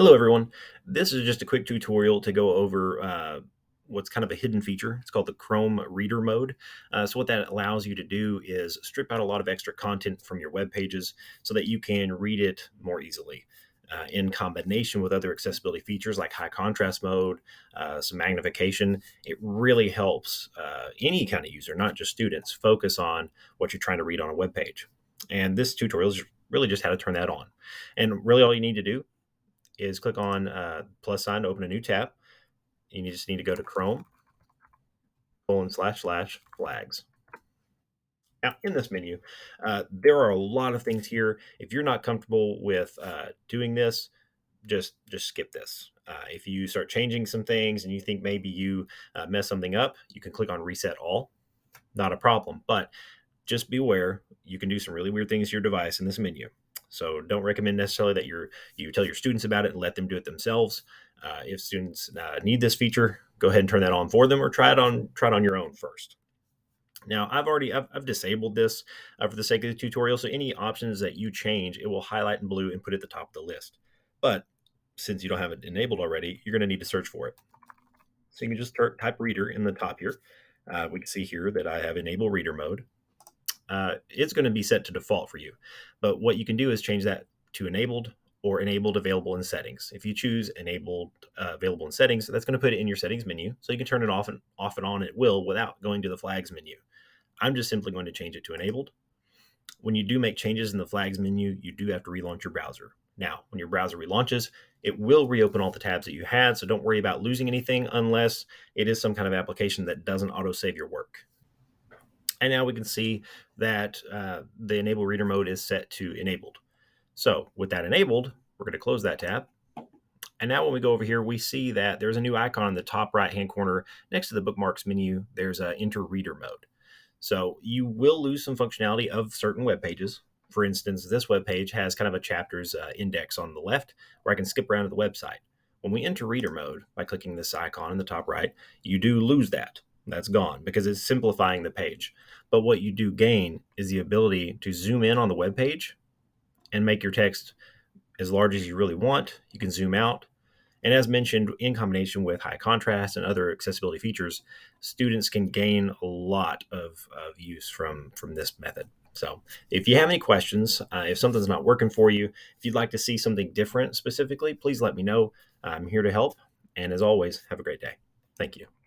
Hello, everyone. This is just a quick tutorial to go over what's kind of a hidden feature. It's called the Chrome Reader Mode. So what that allows you to do is strip out a lot of extra content from your web pages so that you can read it more easily. In combination with other accessibility features like high contrast mode, some magnification, it really helps any kind of user, not just students, focus on what you're trying to read on a web page. And this tutorial is really just how to turn that on. And really, all you need to do is click on plus sign to open a new tab. You just need to go to Chrome //flags. Now, in this menu, there are a lot of things here. If you're not comfortable with doing this, just skip this. If you start changing some things and you think maybe you mess something up, you can click on Reset All. Not a problem, but just be aware you can do some really weird things to your device in this menu. So don't recommend necessarily that you tell your students about it and let them do it themselves. If students need this feature, go ahead and turn that on for them, or try it on your own first. Now I've disabled this for the sake of the tutorial. So any options that you change, it will highlight in blue and put it at the top of the list. But since you don't have it enabled already, you're going to need to search for it. So you can just type reader in the top here. We can see here that I have enable reader mode. It's going to be set to default for you. But what you can do is change that to enabled or enabled available in settings. If you choose enabled available in settings, that's going to put it in your settings menu. So you can turn it off and on at will without going to the flags menu. I'm just simply going to change it to enabled. When you do make changes in the flags menu, you do have to relaunch your browser. Now, when your browser relaunches, it will reopen all the tabs that you had. So don't worry about losing anything unless it is some kind of application that doesn't auto-save your work. And now we can see that the enable reader mode is set to enabled. So with that enabled, we're going to close that tab. And now when we go over here, we see that there's a new icon in the top right-hand corner next to the bookmarks menu. There's a enter reader mode. So you will lose some functionality of certain web pages. For instance, this web page has kind of a chapters index on the left where I can skip around to the website. When we enter reader mode by clicking this icon in the top right, you do lose that. That's gone because it's simplifying the page. But what you do gain is the ability to zoom in on the web page and make your text as large as you really want. You can zoom out. And as mentioned, in combination with high contrast and other accessibility features, students can gain a lot of use from this method. So if you have any questions, if something's not working for you, if you'd like to see something different specifically, please let me know. I'm here to help. And as always, have a great day. Thank you.